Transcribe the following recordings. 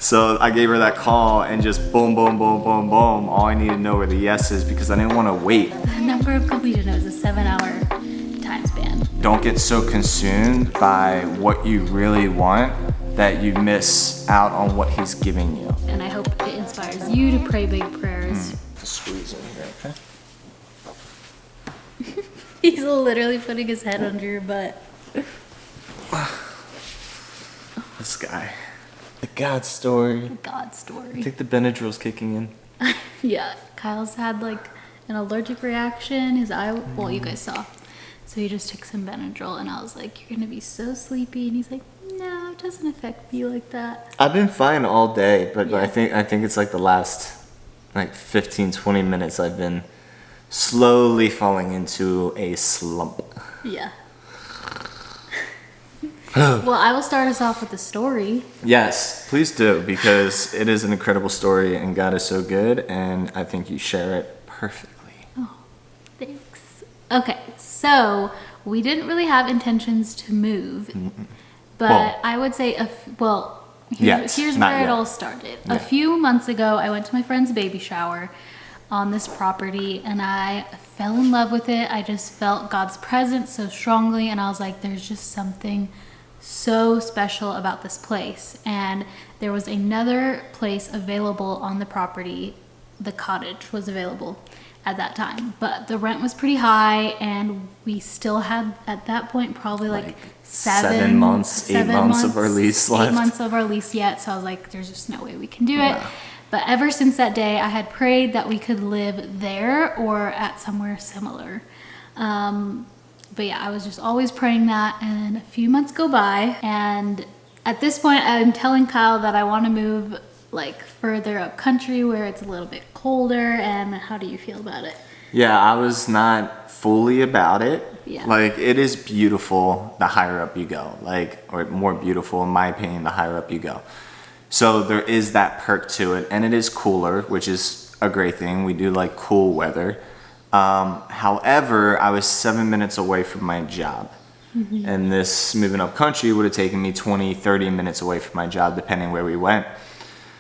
So I gave her that call and just boom, boom, boom, boom, boom. All I needed to know were the yeses because I didn't want to wait. The number of completion is a 7-hour time span. Don't get so consumed by what you really want that you miss out on what he's giving you. And I hope it inspires you to pray big prayers. Squeeze in here, okay? He's literally putting his head under your butt. This guy. The God story. God story. I think the Benadryl's kicking in. Yeah, Kyle's had like an allergic reaction. His eye, well, you guys saw. So he just took some Benadryl, and I was like, "You're gonna be so sleepy," and he's like, "No, it doesn't affect me like that." I've been fine all day, but Yeah. I think it's like the last like 15, 20 minutes I've been slowly falling into a slump. Yeah. Well, I will start us off with a story. Yes, please do, because it is an incredible story and God is so good, and I think you share it perfectly. Oh, thanks. Okay, so we didn't really have intentions to move, but Well, I would say, Yet, here's not where it yet. all started. Yeah. A few months ago, I went to my friend's baby shower on this property, and I fell in love with it. I just felt God's presence so strongly, and I was like, there's just something so special about this place. And there was another place available on the property. The cottage was available at that time, but the rent was pretty high, and we still had at that point probably like 7 months, 8 months of our lease left. 8 months of our lease yet. So I was like, there's just no way we can do it. Yeah. But ever since that day, I had prayed that we could live there or at somewhere similar. But yeah, I was just always praying that, and a few months go by, and at this point I'm telling Kyle that I want to move like further up country where it's a little bit colder. And how do you feel about it? Yeah, I was not fully about it. Yeah. Like, it is beautiful the higher up you go, like, or more beautiful in my opinion the higher up you go. So there is that perk to it, and it is cooler, which is a great thing. We do like cool weather. However, I was 7 minutes away from my job. And this moving up country would have taken me 20, 30 minutes away from my job, depending where we went.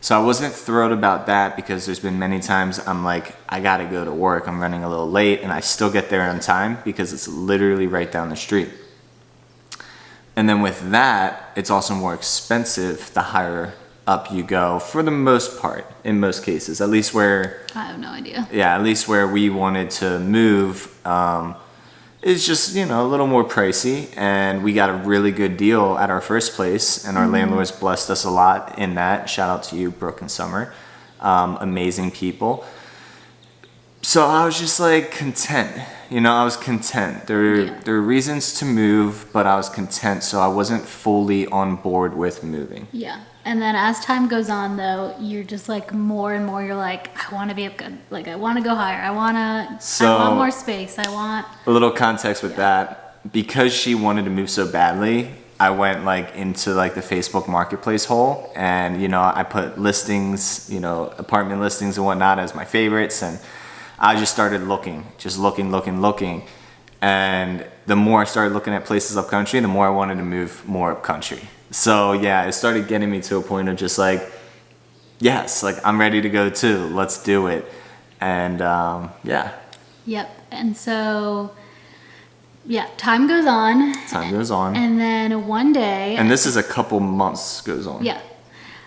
So I wasn't thrilled about that, because there's been many times I'm like, I gotta go to work, I'm running a little late, and I still get there on time because it's literally right down the street. And then with that, it's also more expensive the higher up you go, for the most part, in most cases, at least where, I have no idea. yeah, at least where we wanted to move, it's just, you know, a little more pricey, and we got a really good deal at our first place, and our landlords blessed us a lot in that. Shout out to you, Brooke Summer. Amazing people. So I was just like content, you know, I was content. There are reasons to move, but I was content, so I wasn't fully on board with moving. Yeah. And then as time goes on, though, you're just like more and more, you're like, I want to be like, I want to go higher. I want more space. I want a little context with that. Because she wanted to move so badly, I went like into like the Facebook marketplace hole, and, you know, I put listings, you know, apartment listings and whatnot as my favorites. And I just started looking. And the more I started looking at places up country, the more I wanted to move more up country. So yeah, it started getting me to a point of just like, yes, like I'm ready to go too. Let's do it. And yeah. Yep. And so, yeah, time goes on. Time goes on. And then one day. And this is a couple months goes on. Yeah.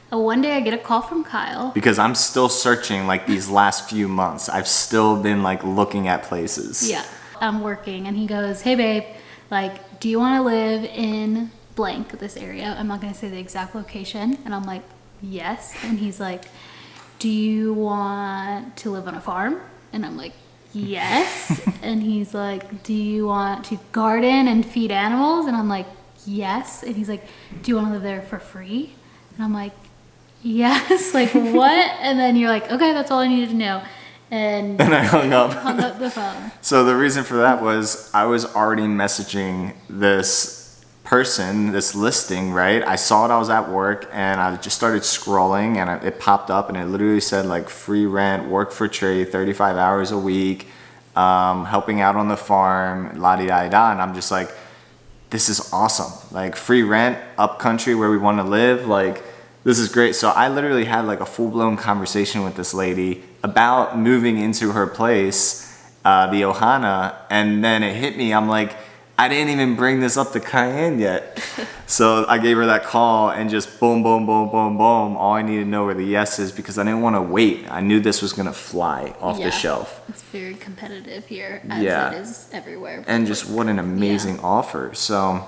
One day I get a call from Kyle. Because I'm still searching like these last few months. I've still been like looking at places. Yeah. I'm working, and he goes, hey babe, like, do you want to live in blank, this area? I'm not going to say the exact location. And I'm like, yes. And he's like, do you want to live on a farm? And I'm like, yes. And he's like, do you want to garden and feed animals? And I'm like, yes. And he's like, do you want to live there for free? And I'm like, yes. Like, what? And then you're like, okay, that's all I needed to know. And I hung up. Hung up the phone. So the reason for that was I was already messaging this person, this listing, right? I saw it, I was at work, and I just started scrolling, and it popped up, and it literally said like free rent, work for trade, 35 hours a week, helping out on the farm, la-di-da-da. And I'm just like, this is awesome. Like, free rent, up country where we want to live, like, This is great. So I literally had like a full-blown conversation with this lady about moving into her place, the Ohana, and then it hit me. I'm like, I didn't even bring this up to Kian yet. So I gave her that call and just boom, boom, boom, boom, boom. All I needed to know were the yeses because I didn't want to wait. I knew this was gonna fly off the shelf. It's very competitive here, as it is everywhere. And just what an amazing offer. So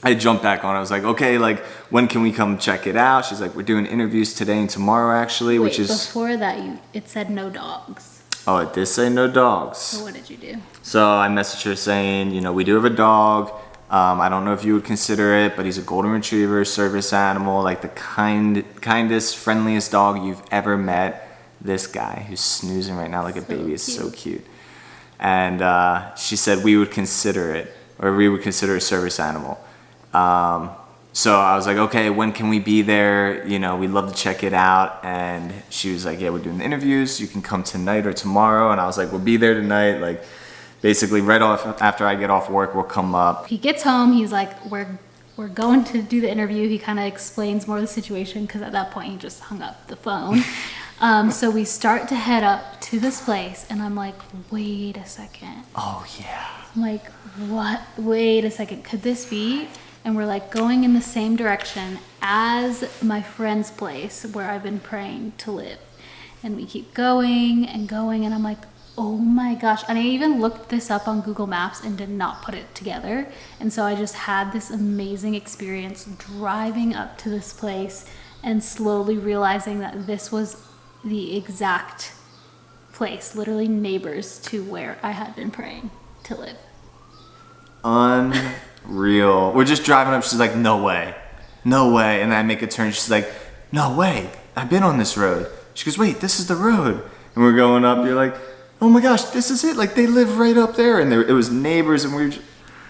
I jumped back on. I was like, okay, like when can we come check it out? She's like, we're doing interviews today and tomorrow actually, which is before that it said no dogs. Oh, it did say no dogs. So what did you do? So I messaged her saying, you know, we do have a dog. I don't know if you would consider it, but he's a golden retriever, service animal, like the kindest, friendliest dog you've ever met. This guy who's snoozing right now like a baby is so cute. And she said we would consider it, or we would consider a service animal. So I was like, okay, when can we be there? You know, we'd love to check it out. And she was like, yeah, we're doing the interviews. You can come tonight or tomorrow. And I was like, we'll be there tonight. Like, basically right off after I get off work, we'll come up. He gets home. He's like, we're going to do the interview. He kind of explains more of the situation because at that point he just hung up the phone. So we start to head up to this place, and I'm like, wait a second. Oh yeah. I'm like, what? Wait a second. Could this be? And we're like going in the same direction as my friend's place where I've been praying to live. And we keep going, and I'm like, oh my gosh. And I even looked this up on Google Maps and did not put it together. And so I just had this amazing experience driving up to this place and slowly realizing that this was the exact place, literally neighbors to where I had been praying to live. Unreal. We're just driving up. She's like, no way. No way. And then I make a turn. She's like, no way. I've been on this road. She goes, wait, this is the road. And we're going up. You're like, oh my gosh, this is it. Like they live right up there. And it was neighbors, and we were just...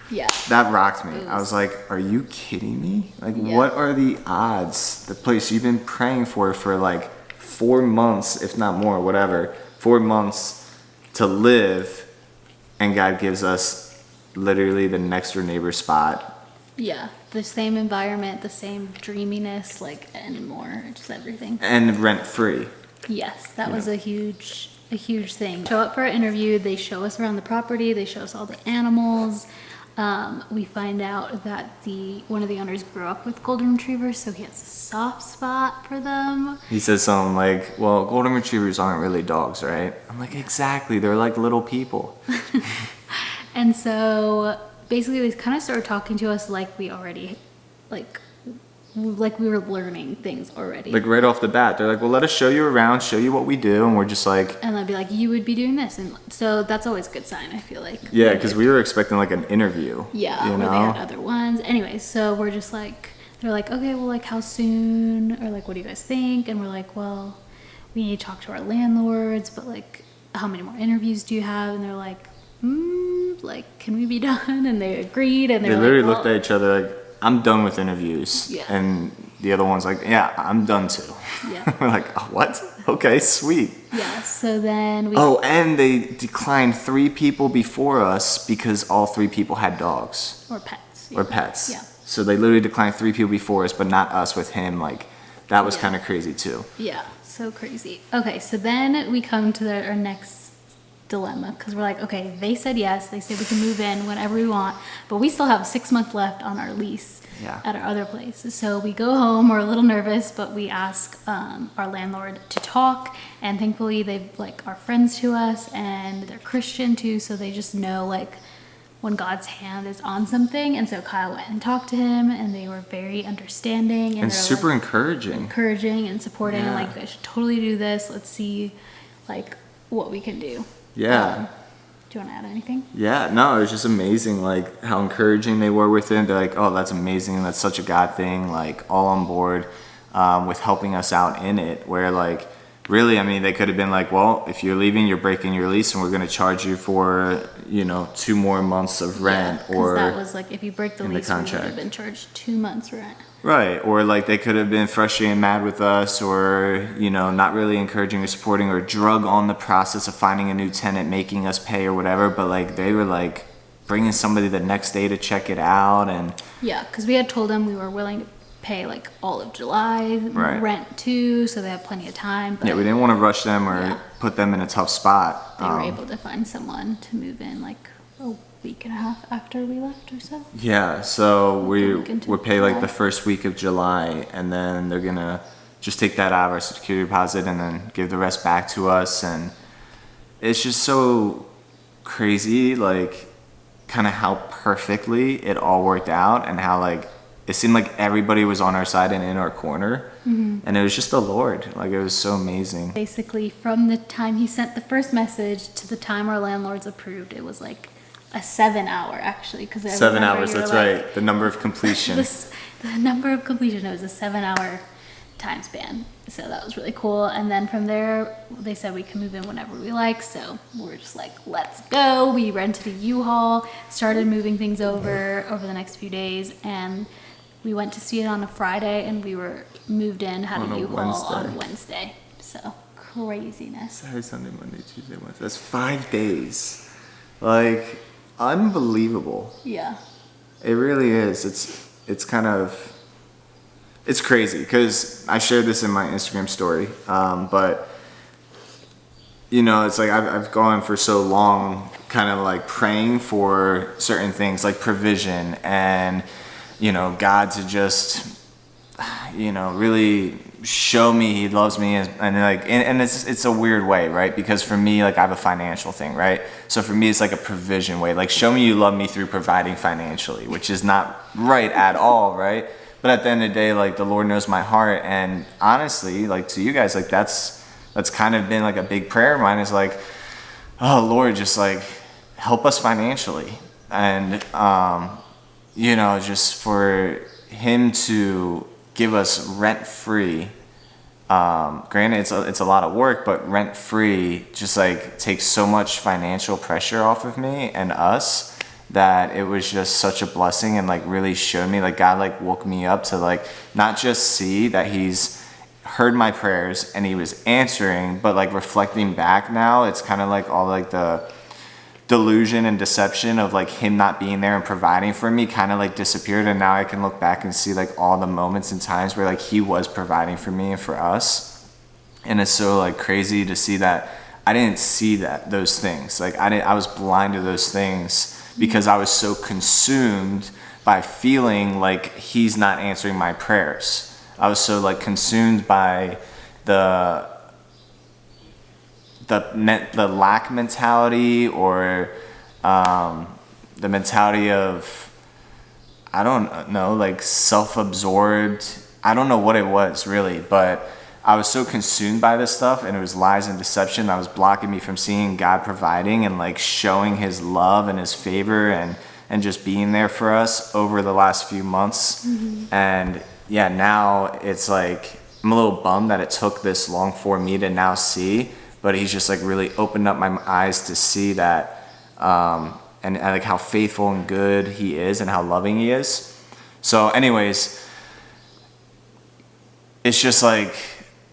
Yeah. That rocked me. I was like, are you kidding me? Like, what are the odds? The place you've been praying for like 4 months, if not more, whatever, 4 months to live, and God gives us literally the next door neighbor spot. Yeah, the same environment, the same dreaminess, like, and more, just everything. And rent free. Yes, that was a huge thing. Show up for our interview. They show us around the property. They show us all the animals. We find out that one of the owners grew up with golden retrievers, so he has a soft spot for them. He says something like, well, golden retrievers aren't really dogs, right? I'm like, exactly. They're like little people. And so basically they kind of started talking to us like we already, like we were learning things already. Like right off the bat, they're like, well, let us show you around, show you what we do. And we're just like... And they'd be like, you would be doing this. And so that's always a good sign, I feel like. Yeah, because we were expecting like an interview. Yeah, you know? Or they had other ones. Anyways, so we're just like, they're like, okay, well, like how soon? Or like, what do you guys think? And we're like, well, we need to talk to our landlords, but like, how many more interviews do you have? And they're like, like, can we be done? And they agreed. And they literally looked at each other like, I'm done with interviews. Yeah. And the other one's like, yeah, I'm done too. Yeah. We're like, oh, what? Okay, sweet. Yeah, so then we... Oh, and they declined 3 people before us because all 3 people had dogs. Or pets. Or pets. Yeah. So they literally declined 3 people before us, but not us with him. Like, that was kind of crazy too. Yeah, so crazy. Okay, so then we come to our next dilemma, because we're like, okay, they said yes, they said we can move in whenever we want, but we still have 6 months left on our lease at our other place. So we go home, we're a little nervous, but we ask our landlord to talk, and thankfully they like are friends to us, and they're Christian too, so they just know like when God's hand is on something. And so Kyle went and talked to him, and they were very understanding and super like, encouraging and supporting, and like, I should totally do this, let's see like what we can do. Yeah. Do you want to add anything? Yeah, no, it was just amazing, like, how encouraging they were with it. They're like, oh, that's amazing. That's such a God thing, like, all on board with helping us out in it. Where, like, really, I mean, they could have been like, well, if you're leaving, you're breaking your lease, and we're going to charge you for, 2 more months of rent. Yeah, or that was like, if you break the lease, we would have been charged 2 months rent. Right, or like they could have been frustrated and mad with us, or not really encouraging or supporting, or drug on the process of finding a new tenant, making us pay or whatever. But like they were like bringing somebody the next day to check it out. And yeah, because we had told them we were willing pay like all of July Right. rent too, so they have plenty of time. But Yeah, we didn't want to rush them or Yeah. put them in a tough spot. they were able to find someone to move in like a week and a half after we left or so. Yeah, so we week into would pay like July. the first week of July, and then they're gonna just take that out of our security deposit and then give the rest back to us. And it's just so crazy, like kind of how perfectly it all worked out, and how like it seemed like everybody was on our side and in our corner. And it was just the Lord. Like, it was so amazing. Basically, from the time he sent the first message to the time our landlords approved, it was like a 7 hour actually. 7 hours, that's right. The number of completion. The number of completion, it was a 7 hour time span. So that was really cool. And then from there, they said we can move in whenever we like. So we're just like, let's go. We rented a U-Haul, started moving things over the next few days. And we went to see it on a Friday, and we were moved in, had On a a U-Haul on Wednesday. Wednesday. So craziness. Saturday, Sunday, Monday, Tuesday, Wednesday. That's 5 days. Like, unbelievable. Yeah. It really is. It's kind of, it's crazy because I shared this in my Instagram story. But you know, it's like I've gone for so long kind of like praying for certain things like provision and, you know, God to just, you know, really show me he loves me, and it's a weird way, right? Because for me, like, I have a financial thing, right? So for me, it's like a provision way, like, show me you love me through providing financially, which is not right at all, right? But at the end of the day, like, the Lord knows my heart, and honestly, like, to you guys, like, that's kind of been like a big prayer of mine, is like, oh Lord, just like help us financially, and you know, just for him to give us rent free. Granted, it's a lot of work, but rent free just like takes so much financial pressure off of me and us, that it was just such a blessing, and like really showed me, like, God like woke me up to like not just see that he's heard my prayers and he was answering, but like reflecting back now, it's kind of like all like the delusion and deception of like him not being there and providing for me kind of like disappeared, and now I can look back and see like all the moments and times where like he was providing for me and for us. And it's so like crazy to see that I didn't see those things, like I was blind to those things because I was so consumed by feeling like he's not answering my prayers. I was so like consumed by the lack mentality, or the mentality of, I don't know, like self-absorbed. I don't know what it was really, but I was so consumed by this stuff, and it was lies and deception that was blocking me from seeing God providing and like showing his love and his favor and just being there for us over the last few months. And yeah, now it's like I'm a little bummed that it took this long for me to now see, but he's just like really opened up my eyes to see that, and like how faithful and good he is and how loving he is. So anyways, it's just like,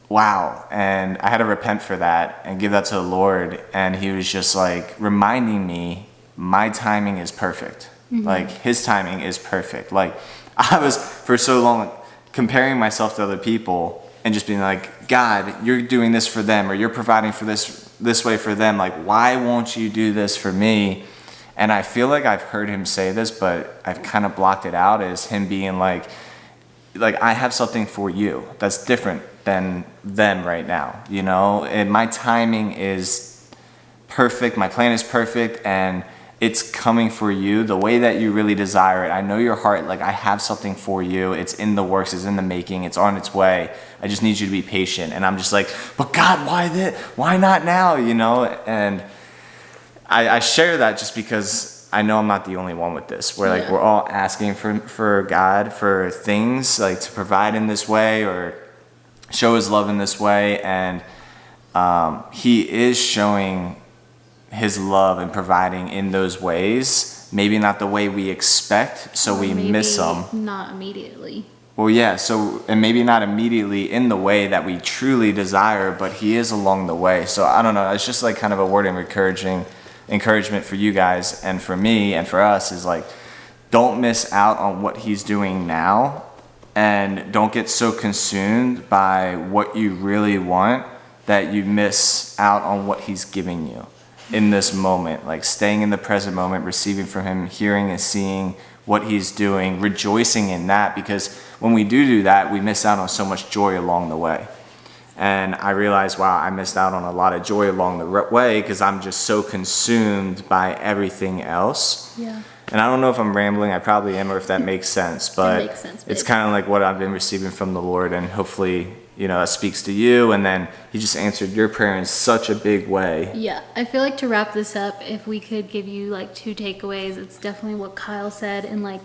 wow. And I had to repent for that and give that to the Lord. And he was just like reminding me, my timing is perfect. Like his timing is perfect. Like I was for so long comparing myself to other people and just being like, God, you're doing this for them, or you're providing for this way for them. Like, why won't you do this for me? And I feel like I've heard him say this, but I've kind of blocked it out as him being like I have something for you that's different than them right now, you know? And my timing is perfect. My plan is perfect, and it's coming for you the way that you really desire it. I know your heart. Like, I have something for you. It's in the works. It's in the making. It's on its way. I just need you to be patient. And I'm just like, but God, why this? Why not now? You know? And I share that just because I know I'm not the only one with this, where like we're all asking for God for things, like to provide in this way or show his love in this way. And he is showing his love and providing in those ways, maybe not the way we expect, so we miss them. Not immediately. Well, yeah, so, and maybe not immediately in the way that we truly desire, but he is along the way. So I don't know, it's just like kind of a word of encouragement for you guys and for me and for us, is like, don't miss out on what he's doing now, And don't get so consumed by what you really want that you miss out on what he's giving you in this moment. Like staying in the present moment, receiving from him, hearing and seeing what he's doing, rejoicing in that, because when we do that, we miss out on so much joy along the way. And I realized, wow, I missed out on a lot of joy along the way because I'm just so consumed by everything else. Yeah. And I don't know if I'm rambling, I probably am, or if that makes sense, but makes sense, it's babe. kind of like what I've been receiving from the Lord, and hopefully, that speaks to you, and then he just answered your prayer in such a big way. Yeah, I feel like to wrap this up, if we could give you like 2 takeaways, it's definitely what Kyle said, and like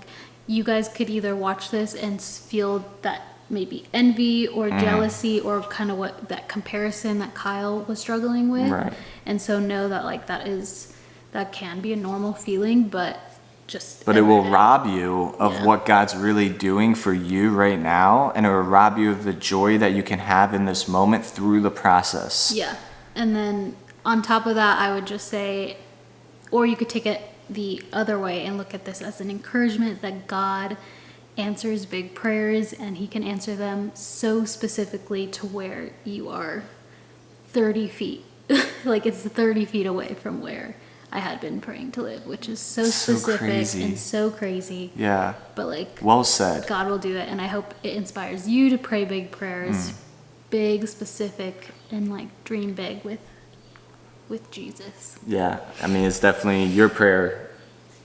you guys could either watch this and feel that maybe envy or jealousy or kind of what that comparison that Kyle was struggling with. Right. And so know that like that can be a normal feeling, but it will rob you of Yeah. what God's really doing for you right now, and it will rob you of the joy that you can have in this moment through the process. Yeah. And then on top of that, I would just say, or you could take it the other way and look at this as an encouragement that God answers big prayers, and he can answer them so specifically to where you are 30 feet. Like it's 30 feet away from where I had been praying to live, which is so specific crazy. and so crazy. Yeah. But like, Well said. God will do it, and I hope it inspires you to pray big prayers, big, specific, and like dream big with Jesus. Yeah. I mean, it's definitely, your prayer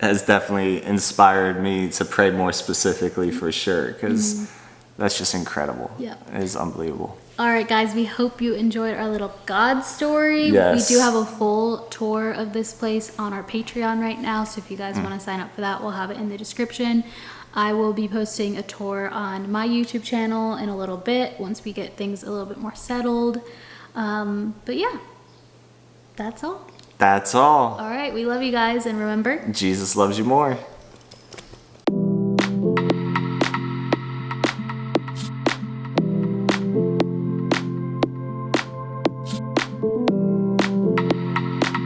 has definitely inspired me to pray more specifically for sure, because that's just incredible. Yeah. It is unbelievable. All right, guys, we hope you enjoyed our little God story. Yes. We do have a full tour of this place on our Patreon right now, so if you guys want to sign up for that, we'll have it in the description. I will be posting a tour on my YouTube channel in a little bit once we get things a little bit more settled. But yeah, that's all. That's all. All right, we love you guys, and remember, Jesus loves you more.